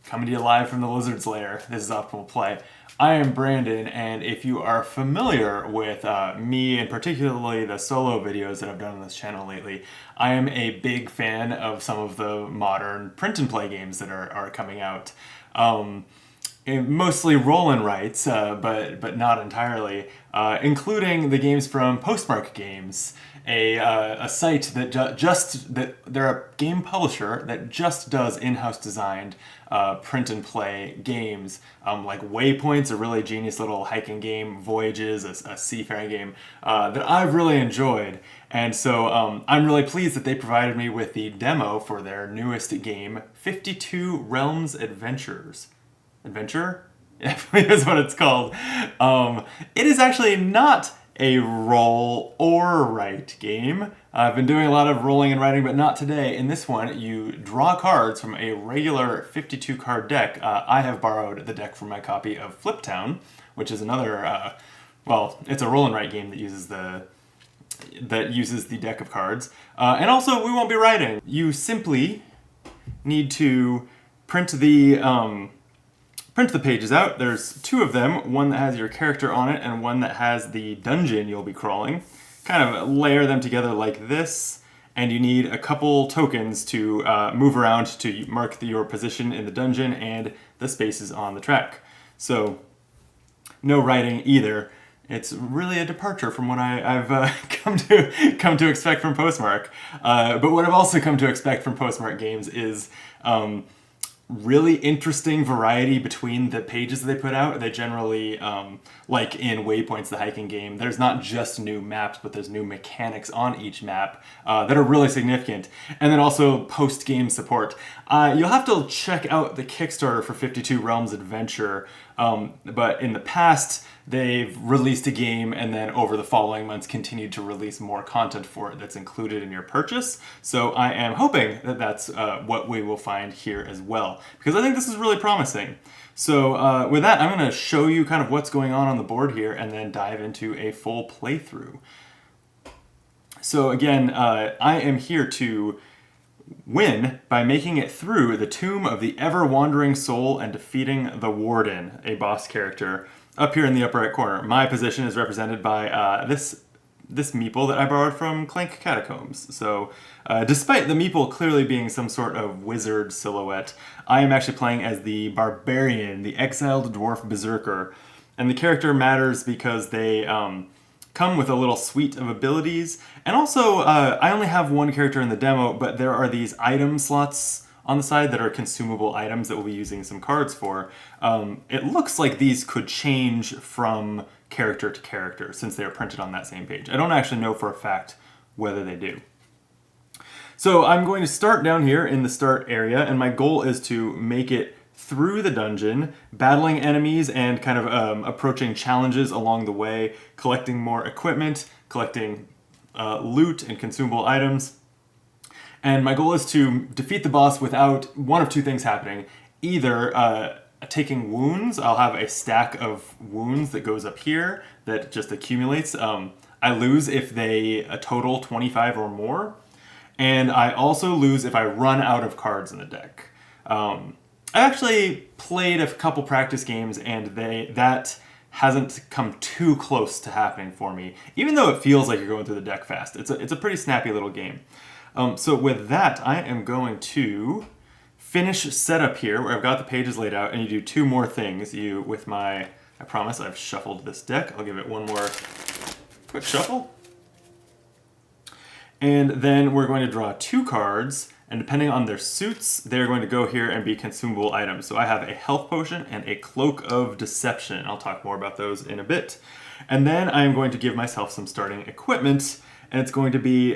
Coming to you live from the Lizard's Lair. This is Optimal Play. I am Brandon, and if you are familiar with me and particularly the solo videos that I've done on this channel lately, I am a big fan of some of the modern print and play games that are coming out. Mostly roll and writes, but not entirely, including the games from Postmark Games, a site that they're a game publisher that just does in-house designed print and play games, like Waypoint's a really genius little hiking game, Voyages, a seafaring game that I've really enjoyed. And so I'm really pleased that they provided me with the demo for their newest game, 52 Realms Adventures. Adventure? Yeah, is what it's called. It is actually not a roll or write game. I've been doing a lot of rolling and writing, but not today. In this one, you draw cards from a regular 52 card deck. I have borrowed the deck from my copy of Fliptown, which is another, it's a roll and write game that uses the deck of cards. And also, we won't be writing. You simply need to print the pages out. There's two of them, one that has your character on it and one that has the dungeon you'll be crawling. Kind of layer them together like this, and you need a couple tokens to move around to mark your position in the dungeon and the spaces on the track. So, no writing either. It's really a departure from what I've come to expect from Postmark. But what I've also come to expect from Postmark Games is really interesting variety between the pages that they put out. They generally, like in Waypoints, the hiking game, there's not just new maps, but there's new mechanics on each map that are really significant. And then also post-game support. You'll have to check out the Kickstarter for 52 Realms Adventure, but in the past, they've released a game and then over the following months continued to release more content for it that's included in your purchase. So I am hoping that that's what we will find here as well, because I think this is really promising. So with that, I'm going to show you kind of what's going on the board here and then dive into a full playthrough. So again, I am here to win by making it through the Tomb of the Ever-Wandering Soul and defeating the Warden, a boss character, up here in the upper right corner. My position is represented by this meeple that I borrowed from Clank Catacombs. So despite the meeple clearly being some sort of wizard silhouette, I am actually playing as the barbarian, the exiled dwarf berserker. And the character matters because they come with a little suite of abilities. And also, I only have one character in the demo, but there are these item slots on the side that are consumable items that we'll be using some cards for. It looks like these could change from character to character since they are printed on that same page. I don't actually know for a fact whether they do. So I'm going to start down here in the start area, and my goal is to make it through the dungeon, battling enemies and kind of approaching challenges along the way, collecting more equipment, collecting loot and consumable items. And my goal is to defeat the boss without one of two things happening. Either taking wounds, I'll have a stack of wounds that goes up here that just accumulates. I lose if they total 25 or more. And I also lose if I run out of cards in the deck. I actually played a couple practice games and that hasn't come too close to happening for me, even though it feels like you're going through the deck fast. It's a pretty snappy little game. So with that, I am going to finish setup here where I've got the pages laid out, and you do two more things. I promise I've shuffled this deck. I'll give it one more quick shuffle. And then we're going to draw two cards, and depending on their suits, they're going to go here and be consumable items. So I have a health potion and a cloak of deception. I'll talk more about those in a bit. And then I'm going to give myself some starting equipment, and it's going to be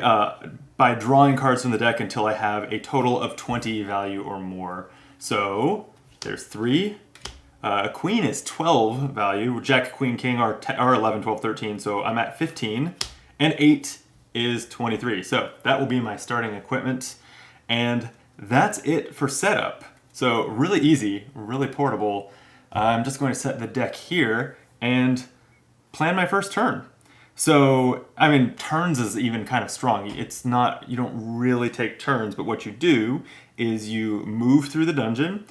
by drawing cards from the deck until I have a total of 20 value or more. So there's 3. Queen is 12 value. Jack, Queen, King are 11, 12, 13. So I'm at 15. And 8 is 23. So that will be my starting equipment. And that's it for setup. So really easy, really portable. I'm just going to set the deck here and plan my first turn. So, I mean, turns is even kind of strong. It's not, you don't really take turns, but what you do is you move through the dungeon.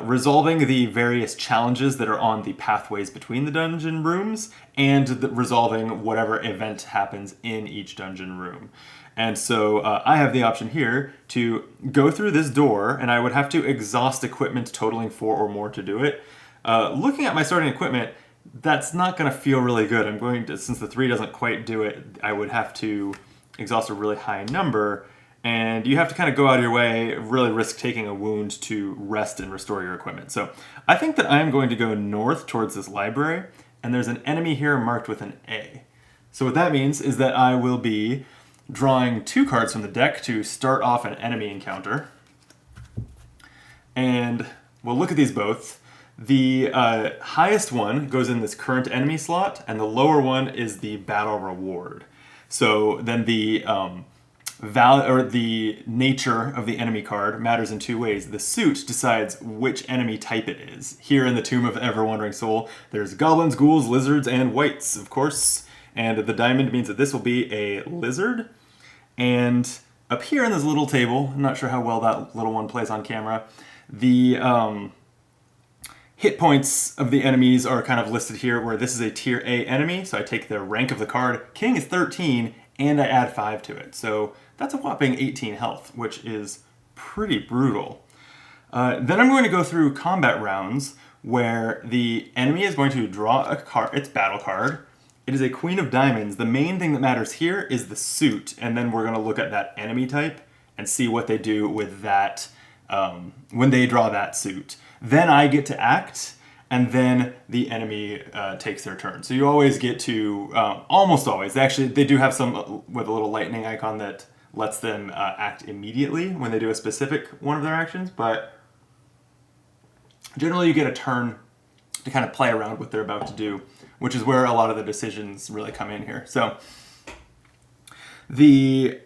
resolving the various challenges that are on the pathways between the dungeon rooms, and resolving whatever event happens in each dungeon room. And so I have the option here to go through this door, and I would have to exhaust equipment totaling 4 or more to do it. Looking at my starting equipment, that's not going to feel really good. I'm going to, since the 3 doesn't quite do it, I would have to exhaust a really high number, and you have to kind of go out of your way, really risk taking a wound to rest and restore your equipment. So I think that I'm going to go north towards this library, and there's an enemy here marked with an A. So what that means is that I will be drawing 2 cards from the deck to start off an enemy encounter. And we'll look at these both. The highest one goes in this current enemy slot, and the lower one is the battle reward. So then the the nature of the enemy card matters in 2 ways. The suit decides which enemy type it is. Here in the Tomb of Ever-Wandering Soul, there's goblins, ghouls, lizards, and wights, of course. And the diamond means that this will be a lizard. And up here in this little table, I'm not sure how well that little one plays on camera, the hit points of the enemies are kind of listed here, where this is a tier A enemy, so I take the rank of the card. King is 13, and I add 5 to it. So that's a whopping 18 health, which is pretty brutal. Then I'm going to go through combat rounds, where the enemy is going to draw a card, its battle card. It is a Queen of Diamonds. The main thing that matters here is the suit, and then we're going to look at that enemy type and see what they do with that when they draw that suit. Then I get to act, and then the enemy takes their turn. So you always get to, almost always, they do have some with a little lightning icon that lets them act immediately when they do a specific one of their actions, but generally you get a turn to kind of play around what they're about to do, which is where a lot of the decisions really come in here. So the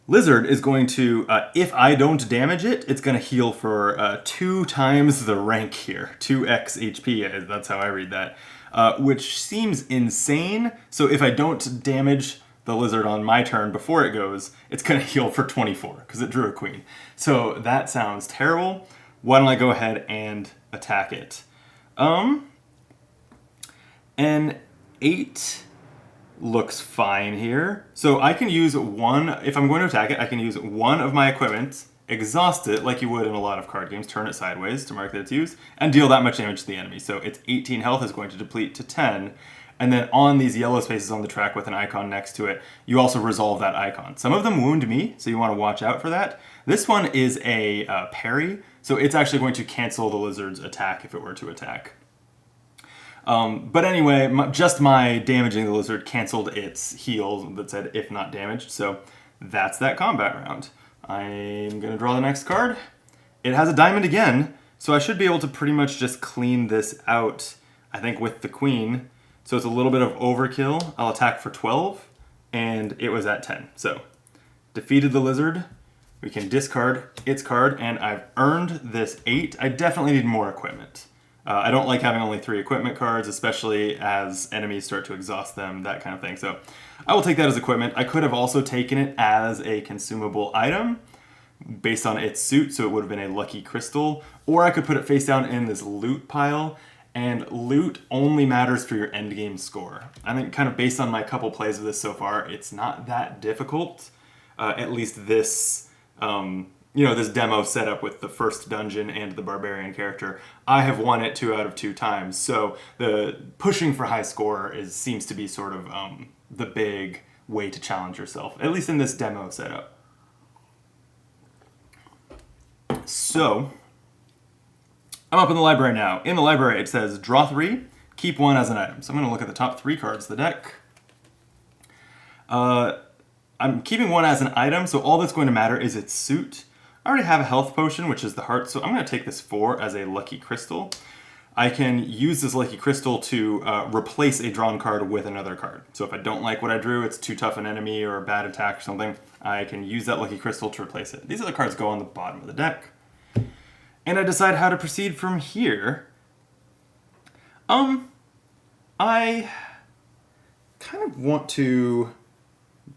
lizard is going to, if I don't damage it, it's going to heal for 2 times the rank here. 2x HP, that's how I read that, which seems insane. So if I don't damage the lizard on my turn before it goes, it's going to heal for 24 because it drew a queen. So that sounds terrible. Why don't I go ahead and attack it? An 8 looks fine here. So I can use one, if I'm going to attack it, I can use one of my equipment, exhaust it like you would in a lot of card games, turn it sideways to mark that it's used, and deal that much damage to the enemy. So its 18 health is going to deplete to 10. And then on these yellow spaces on the track with an icon next to it, you also resolve that icon. Some of them wound me, so you want to watch out for that. This one is a parry, so it's actually going to cancel the lizard's attack if it were to attack. But anyway, just my damaging the lizard canceled its heal that said if not damaged, so that's that combat round. I'm going to draw the next card. It has a diamond again, so I should be able to pretty much just clean this out, I think, with the queen. So it's a little bit of overkill. I'll attack for 12, and it was at 10. So defeated the lizard. We can discard its card, and I've earned this 8. I definitely need more equipment. I don't like having only 3 equipment cards, especially as enemies start to exhaust them, that kind of thing. So I will take that as equipment. I could have also taken it as a consumable item based on its suit, so it would have been a lucky crystal, or I could put it face down in this loot pile. And loot only matters for your endgame score. I think kind of based on my couple plays of this so far, it's not that difficult. At least this, this demo setup with the first dungeon and the barbarian character, I have won it 2 out of 2 times. So the pushing for high score seems to be sort of the big way to challenge yourself, at least in this demo setup. So I'm up in the library now. In the library, it says draw 3, keep 1 as an item. So I'm going to look at the top 3 cards of the deck. I'm keeping 1 as an item, so all that's going to matter is its suit. I already have a health potion, which is the heart, so I'm going to take this 4 as a lucky crystal. I can use this lucky crystal to replace a drawn card with another card. So if I don't like what I drew, it's too tough an enemy or a bad attack or something, I can use that lucky crystal to replace it. These other cards go on the bottom of the deck. And I decide how to proceed from here. I kind of want to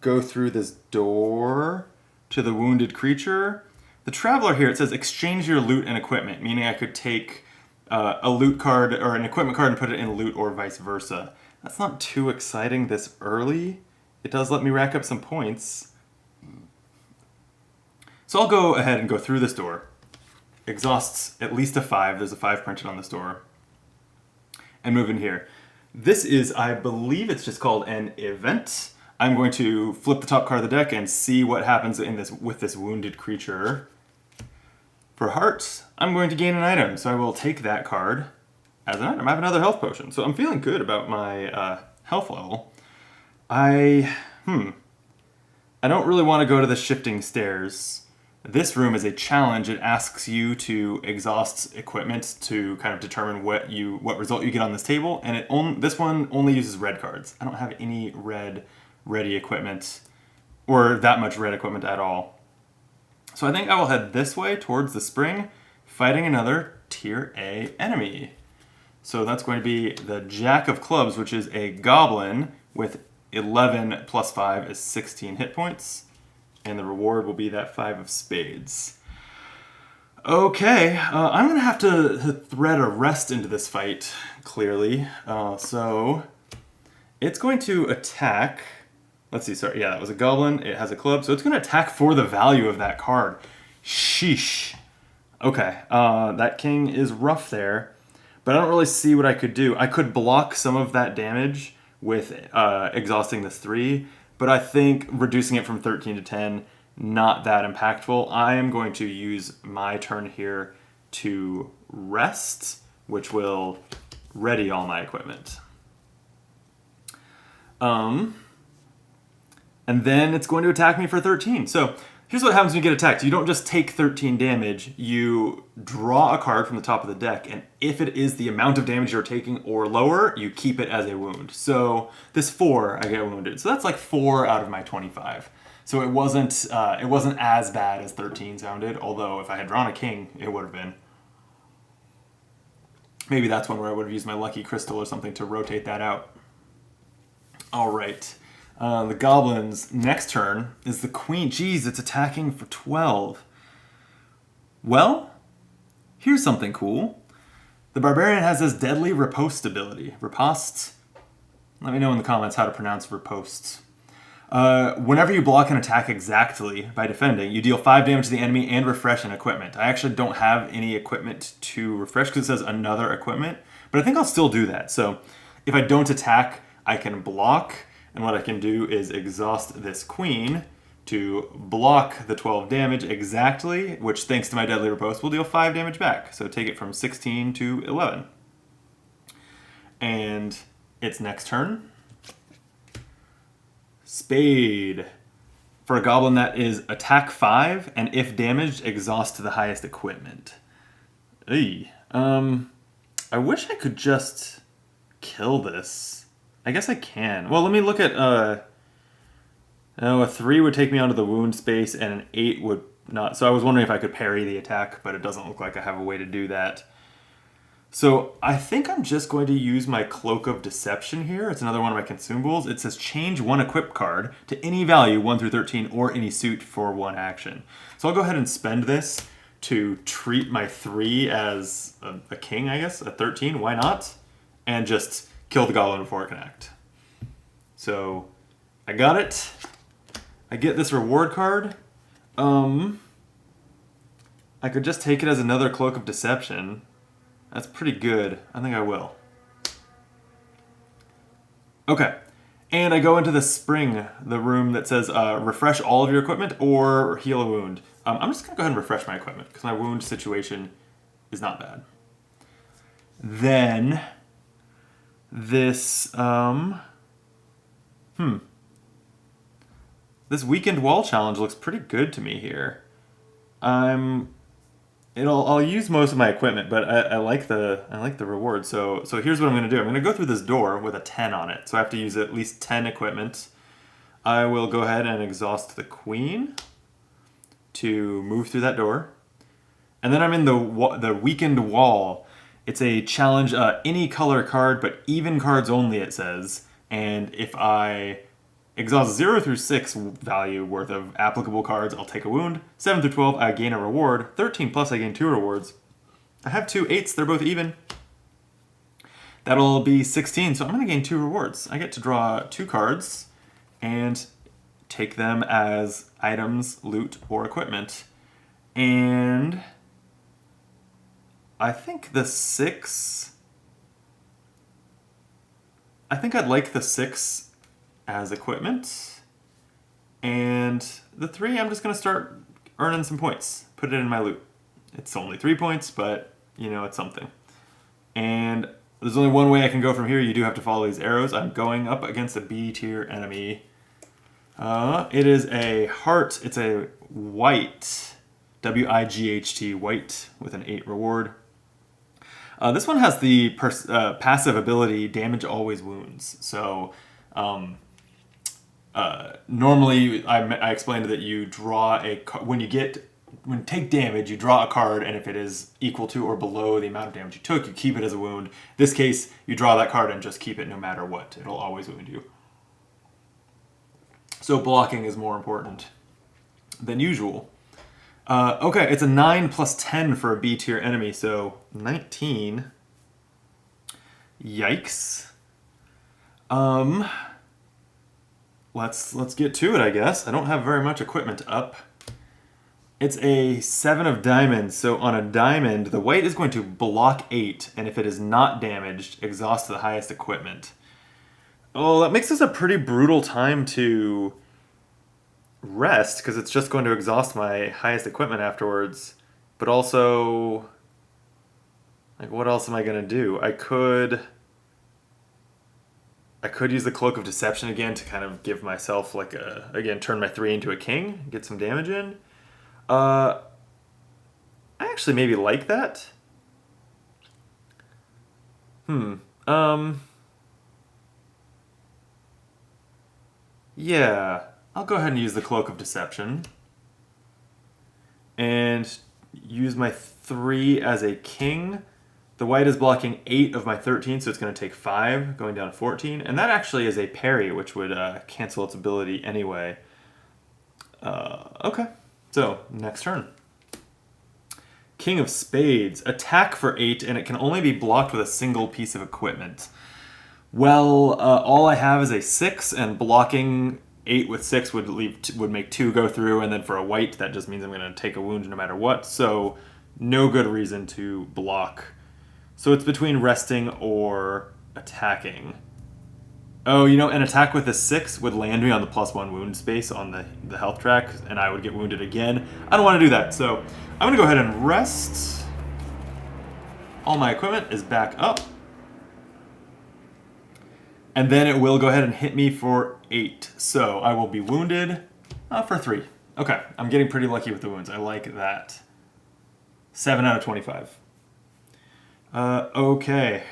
go through this door to the wounded creature. The Traveler here, it says exchange your loot and equipment, meaning I could take a loot card or an equipment card and put it in loot or vice versa. That's not too exciting this early. It does let me rack up some points. So I'll go ahead and go through this door. Exhausts at least a 5. There's a 5 printed on this door. And move in here. This is, I believe it's just called an event. I'm going to flip the top card of the deck and see what happens in this with this wounded creature. For hearts, I'm going to gain an item, so I will take that card as an item. I have another health potion, so I'm feeling good about my health level. I don't really want to go to the shifting stairs. This room is a challenge. It asks you to exhaust equipment to kind of determine what result you get on this table, and this one only uses red cards. I don't have any ready equipment, or that much red equipment at all. So I think I will head this way towards the spring, fighting another Tier A enemy. So that's going to be the Jack of Clubs, which is a goblin with 11 plus 5 is 16 hit points. And the reward will be that 5 of spades. Okay, I'm going to have to thread a rest into this fight, clearly. So it's going to attack. Let's see, sorry, yeah, that was a goblin. It has a club, so it's going to attack for the value of that card. Sheesh. Okay, that king is rough there, but I don't really see what I could do. I could block some of that damage with exhausting this 3, but I think reducing it from 13 to 10, not that impactful. I am going to use my turn here to rest, which will ready all my equipment. And then it's going to attack me for 13. So here's what happens when you get attacked. You don't just take 13 damage, you draw a card from the top of the deck, and if it is the amount of damage you're taking or lower, you keep it as a wound. So this 4, I get wounded. So that's like 4 out of my 25. So it wasn't as bad as 13 sounded, although if I had drawn a king, it would have been. Maybe that's one where I would have used my lucky crystal or something to rotate that out. All right. The goblin's next turn is the queen. Jeez, it's attacking for 12. Well, here's something cool. The barbarian has this deadly riposte ability. Riposte? Let me know in the comments how to pronounce riposte. Whenever you block an attack exactly by defending, you deal 5 damage to the enemy and refresh an equipment. I actually don't have any equipment to refresh because it says another equipment, but I think I'll still do that. So if I don't attack, I can block. And what I can do is exhaust this queen to block the 12 damage exactly, which thanks to my deadly riposte will deal 5 damage back. So take it from 16 to 11. And its next turn. Spade. For a goblin that is attack 5, and if damaged, exhaust the highest equipment. Eey. I wish I could just kill this. I guess I can. Well, let me look at, a 3 would take me onto the wound space, and an 8 would not. So I was wondering if I could parry the attack, but it doesn't look like I have a way to do that. So I think I'm just going to use my Cloak of Deception here. It's another one of my consumables. It says change one equip card to any value, 1 through 13, or any suit for 1 action. So I'll go ahead and spend this to treat my 3 as a king, I guess, a 13, why not? And just kill the goblin before it can act. So I got it. I get this reward card. I could just take it as another Cloak of Deception. That's pretty good. I think I will. Okay. And I go into the spring, the room that says refresh all of your equipment or heal a wound. I'm just going to go ahead and refresh my equipment because my wound situation is not bad. Then this, this weekend wall challenge looks pretty good to me here. I'll use most of my equipment, but I like the reward. So here's what I'm going to do. I'm going to go through this door with a 10 on it. So I have to use at least 10 equipment. I will go ahead and exhaust the queen to move through that door. And then I'm in the weekend wall. It's a challenge, any color card, but even cards only, it says. And if I Exhaust 0 through 6 value worth of applicable cards, I'll take a wound. 7 through 12, I gain a reward. 13 plus, I gain 2 rewards. I have 2 8s, they're both even. That'll be 16, so I'm going to gain 2 rewards. I get to draw 2 cards and take them as items, loot, or equipment. And I think the 6... I think I'd like the 6 as equipment. And the 3, I'm just going to start earning some points. Put it in my loot. It's only 3 points, but, you know, it's something. And there's only one way I can go from here. You do have to follow these arrows. I'm going up against a B tier enemy. It is a heart. It's a white. W-I-G-H-T, white, with an 8 reward. This one has the passive ability, damage always wounds. So normally I explained that you draw a when you take damage, you draw a card, and if it is equal to or below the amount of damage you took, you keep it as a wound. In this case, you draw that card and just keep it no matter what. It'll always wound you. So blocking is more important than usual. Okay, it's a 9 plus 10 for a B tier enemy, so 19. Yikes. Let's get to it, I guess. I don't have very much equipment up. It's a 7 of diamonds, so on a diamond, the white is going to block 8, and if it is not damaged, exhaust the highest equipment. Oh, that makes this a pretty brutal time to rest, because it's just going to exhaust my highest equipment afterwards. But also, like, what else am I going to do? I could use the Cloak of Deception again to kind of give myself, like, again, turn my 3 into a king, get some damage in. I actually maybe like that. Yeah, I'll go ahead and use the Cloak of Deception. And use my 3 as a king. The white is blocking 8 of my 13, so it's going to take 5, going down to 14. And that actually is a parry, which would cancel its ability anyway. Okay, so next turn. King of Spades. Attack for 8, and it can only be blocked with a single piece of equipment. Well, all I have is a 6, and blocking 8 with 6 would make 2 go through, and then for a white, that just means I'm going to take a wound no matter what. So no good reason to block. So it's between resting or attacking. Oh, you know, an attack with a 6 would land me on the +1 wound space on the health track, and I would get wounded again. I don't want to do that, so I'm going to go ahead and rest. All my equipment is back up. And then it will go ahead and hit me for 8. So I will be wounded for 3. Okay, I'm getting pretty lucky with the wounds. I like that. 7 out of 25. Okay.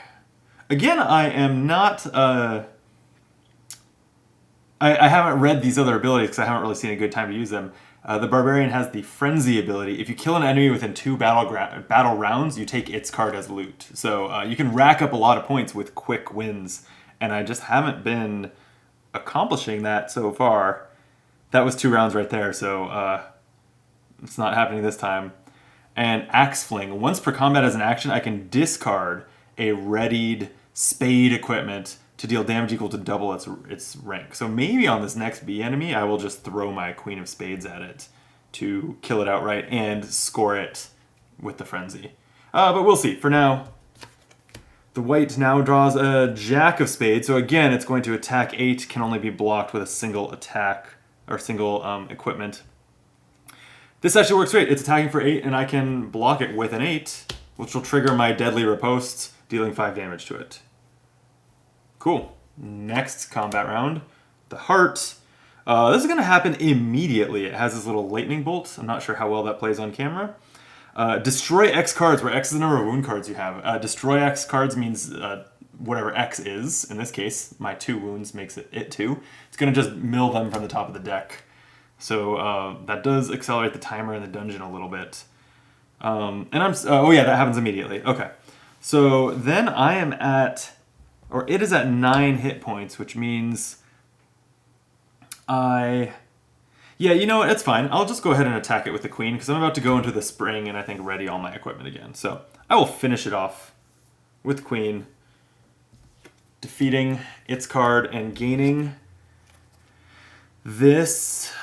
Again, I am not... I haven't read these other abilities because I haven't really seen a good time to use them. The Barbarian has the Frenzy ability. If you kill an enemy within 2 battle rounds, you take its card as loot. So you can rack up a lot of points with quick wins. And I just haven't been accomplishing that so far. That was 2 rounds right there, so it's not happening this time. And Axe Fling. Once per combat as an action, I can discard a readied spade equipment to deal damage equal to double its rank. So maybe on this next B enemy, I will just throw my Queen of Spades at it to kill it outright and score it with the Frenzy. But we'll see. For now, the white now draws a Jack of Spades. So again, it's going to attack 8, can only be blocked with a single attack or single equipment. This actually works great. It's attacking for 8, and I can block it with an 8, which will trigger my Deadly Riposte, dealing 5 damage to it. Cool. Next combat round, the Heart. This is going to happen immediately. It has this little lightning bolt. I'm not sure how well that plays on camera. Destroy X cards, where X is the number of wound cards you have. Destroy X cards means whatever X is. In this case, my 2 wounds makes it 2. It's going to just mill them from the top of the deck. So that does accelerate the timer in the dungeon a little bit. And oh yeah, that happens immediately. Okay. So then I am at, or it is at 9 hit points, which means Yeah, you know what? It's fine. I'll just go ahead and attack it with the queen because I'm about to go into the spring and I think ready all my equipment again. So I will finish it off with queen, defeating its card and gaining this.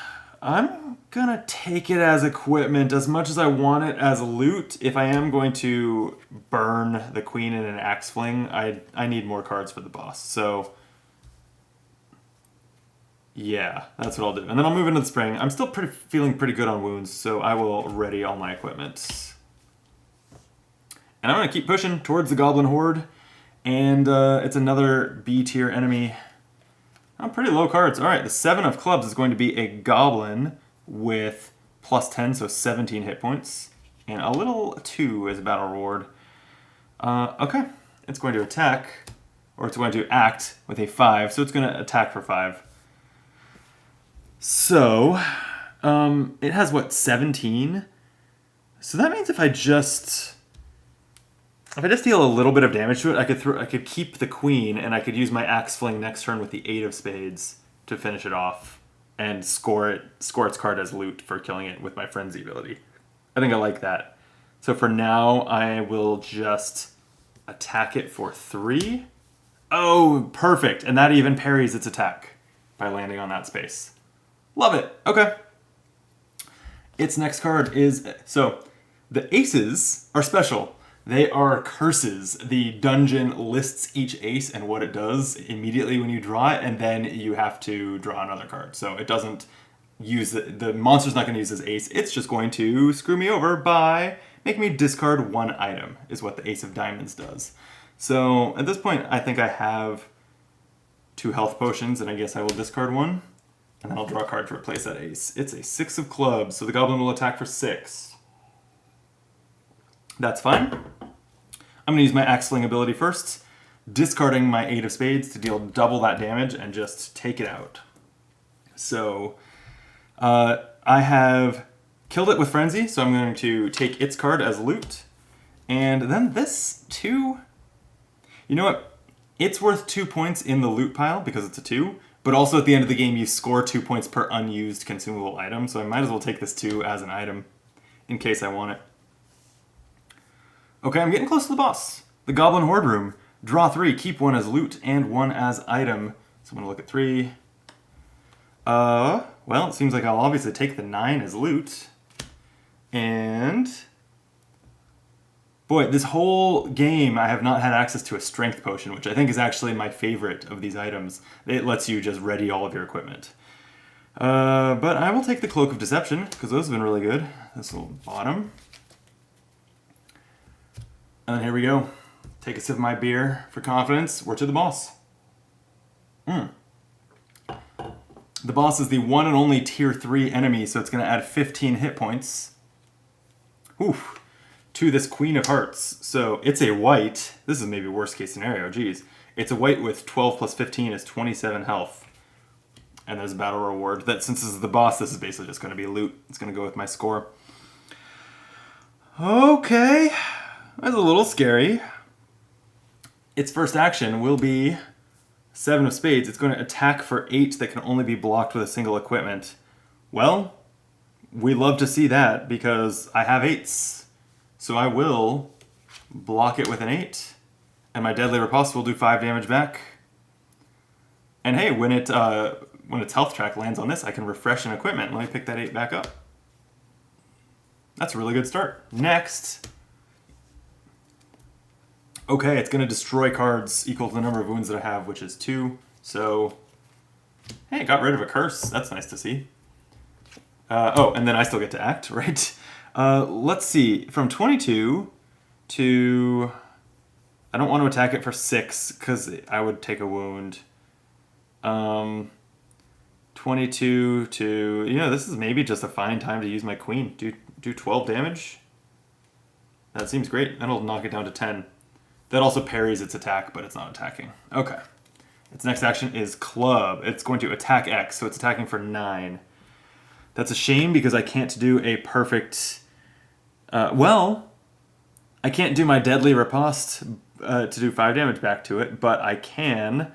I'm gonna take it as equipment as much as I want it as loot. If I am going to burn the queen in an axe fling, I need more cards for the boss. So yeah, that's what I'll do. And then I'll move into the spring. I'm still feeling pretty good on wounds, so I will ready all my equipment. And I'm going to keep pushing towards the Goblin Horde. And it's another B tier enemy. Oh, pretty low cards. All right, the 7 of clubs is going to be a Goblin with plus 10, so 17 hit points. And a little 2 as a battle reward. Okay, it's going to attack, or it's going to act with a 5, so it's going to attack for 5. So, it has, what, 17? So that means if I just deal a little bit of damage to it, I could keep the queen, and I could use my axe fling next turn with the 8 of spades to finish it off and score its card as loot for killing it with my frenzy ability. I think I like that. So for now, I will just attack it for 3. Oh, perfect. And that even parries its attack by landing on that space. Love it. Okay. Its next card is... So, the aces are special. They are curses. The dungeon lists each ace and what it does immediately when you draw it, and then you have to draw another card. So it doesn't use... The monster's not going to use this ace. It's just going to screw me over by making me discard 1 item, is what the ace of diamonds does. So, at this point, I think I have 2 health potions, and I guess I will discard 1. And then I'll draw a card to replace that ace. It's a 6 of clubs, so the goblin will attack for 6. That's fine. I'm going to use my axe fling ability first, discarding my 8 of spades to deal double that damage and just take it out. So I have killed it with frenzy, so I'm going to take its card as loot. And then this 2, you know what? It's worth 2 points in the loot pile because it's a 2. But also at the end of the game, you score 2 points per unused consumable item, so I might as well take this 2 as an item in case I want it. Okay, I'm getting close to the boss. The Goblin Horde Room. Draw 3, keep 1 as loot and 1 as item. So I'm going to look at 3. Well, it seems like I'll obviously take the 9 as loot. And... boy, this whole game I have not had access to a strength potion, which I think is actually my favorite of these items. It lets you just ready all of your equipment. But I will take the Cloak of Deception, because those have been really good. This little bottom. And here we go. Take a sip of my beer for confidence. We're to the boss. The boss is the one and only tier 3 enemy, so it's going to add 15 hit points. Oof. To this Queen of Hearts. So it's a white. This is maybe worst case scenario. Geez. It's a white with 12 plus 15 is 27 health. And there's a battle reward. That since this is the boss, this is basically just going to be loot. It's going to go with my score. Okay. That's a little scary. Its first action will be 7 of spades. It's going to attack for 8 that can only be blocked with a single equipment. Well, we love to see that because I have 8s. So I will block it with an 8. And my Deadly Riposte will do 5 damage back. And hey, when its health track lands on this, I can refresh an equipment. Let me pick that 8 back up. That's a really good start. Next. Okay, it's going to destroy cards equal to the number of wounds that I have, which is 2. So, hey, it got rid of a curse. That's nice to see. Oh, and then I still get to act, right? Let's see. From 22 to... I don't want to attack it for 6, because I would take a wound. 22 to... You know, this is maybe just a fine time to use my queen. Do 12 damage? That seems great. That'll knock it down to 10. That also parries its attack, but it's not attacking. Okay. Its next action is Club. It's going to attack X, so it's attacking for 9. That's a shame because I can't do a perfect... well, I can't do my Deadly Riposte to do 5 damage back to it, but I can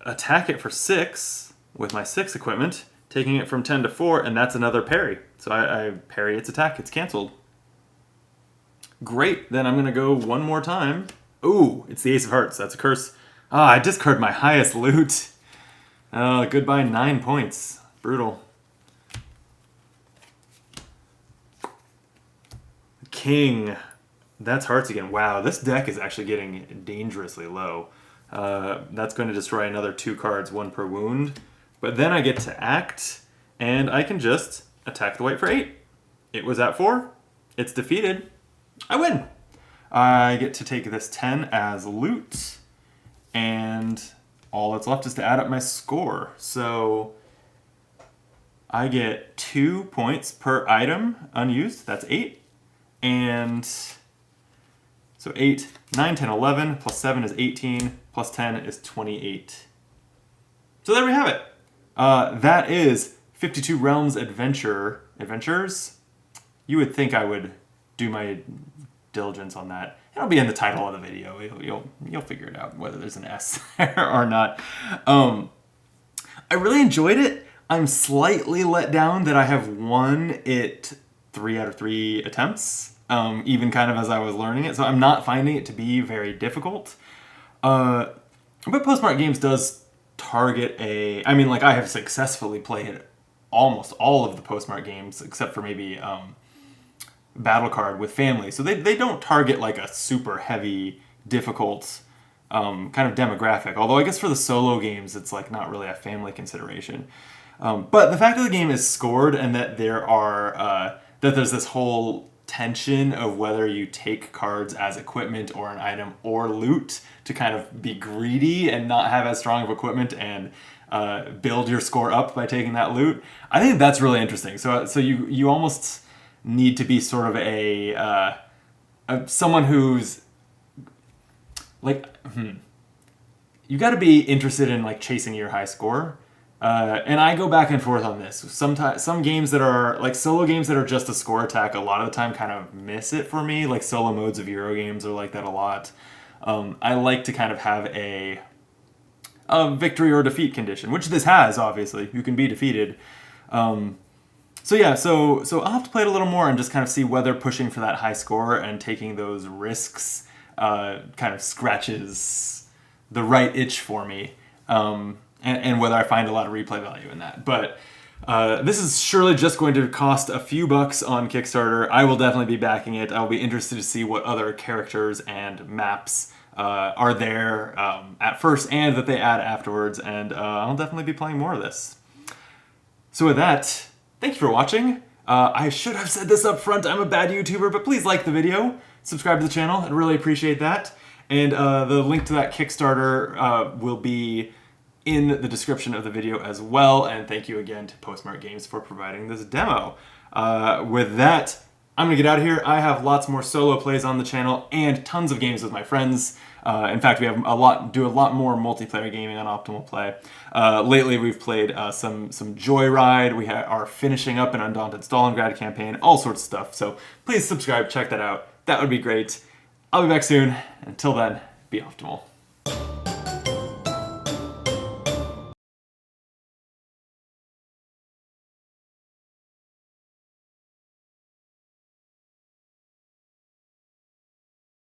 attack it for 6. with my 6 equipment, taking it from 10 to 4, and that's another parry. So I parry its attack. It's canceled. Great. Then I'm going to go one more time. Ooh, it's the Ace of Hearts. That's a curse. Ah, I discard my highest loot. Goodbye 9 points. Brutal. King. That's hearts again. Wow, this deck is actually getting dangerously low. That's going to destroy another 2 cards, 1 per wound. But then I get to act, and I can just attack the white for 8. It was at 4. It's defeated. I win. I get to take this 10 as loot, and all that's left is to add up my score. So I get 2 points per item unused. That's 8. And so 8, 9, 10, 11, plus 7 is 18, plus 10 is 28. So there we have it. That is 52 Realms Adventures. You would think I would do my diligence on that. It'll be in the title of the video. You'll figure it out whether there's an S there or not. I really enjoyed it. I'm slightly let down that I have won it 3 out of 3 attempts, even kind of as I was learning it. So I'm not finding it to be very difficult. But Postmark Games does target I mean, like, I have successfully played almost all of the Postmark games, except for maybe Battle Card with family. So they don't target like a super heavy, difficult kind of demographic. Although I guess for the solo games, it's like not really a family consideration. But the fact that the game is scored and that there's this whole tension of whether you take cards as equipment or an item or loot to kind of be greedy and not have as strong of equipment and build your score up by taking that loot. I think that's really interesting. So you almost need to be sort of a someone who's like you got to be interested in like chasing your high score. And I go back and forth on this. Sometimes some games that are like solo games that are just a score attack, a lot of the time kind of miss it for me. Like solo modes of Euro games are like that a lot. I like to kind of have a victory or defeat condition, which this has, obviously. You can be defeated. So yeah, so I'll have to play it a little more and just kind of see whether pushing for that high score and taking those risks kind of scratches the right itch for me. And whether I find a lot of replay value in that. But this is surely just going to cost a few bucks on Kickstarter. I will definitely be backing it. I'll be interested to see what other characters and maps are there at first and that they add afterwards. And I'll definitely be playing more of this. So with that, thank you for watching. I should have said this up front. I'm a bad YouTuber, but please like the video. Subscribe to the channel. I'd really appreciate that. And the link to that Kickstarter will be in the description of the video as well, and thank you again to Postmark Games for providing this demo. With that, I'm gonna get out of here. I have lots more solo plays on the channel and tons of games with my friends. In fact, we have do a lot more multiplayer gaming on Optimal Play. Lately, we've played some Joyride. We are finishing up an Undaunted Stalingrad campaign, all sorts of stuff. So please subscribe, check that out. That would be great. I'll be back soon. Until then, be optimal.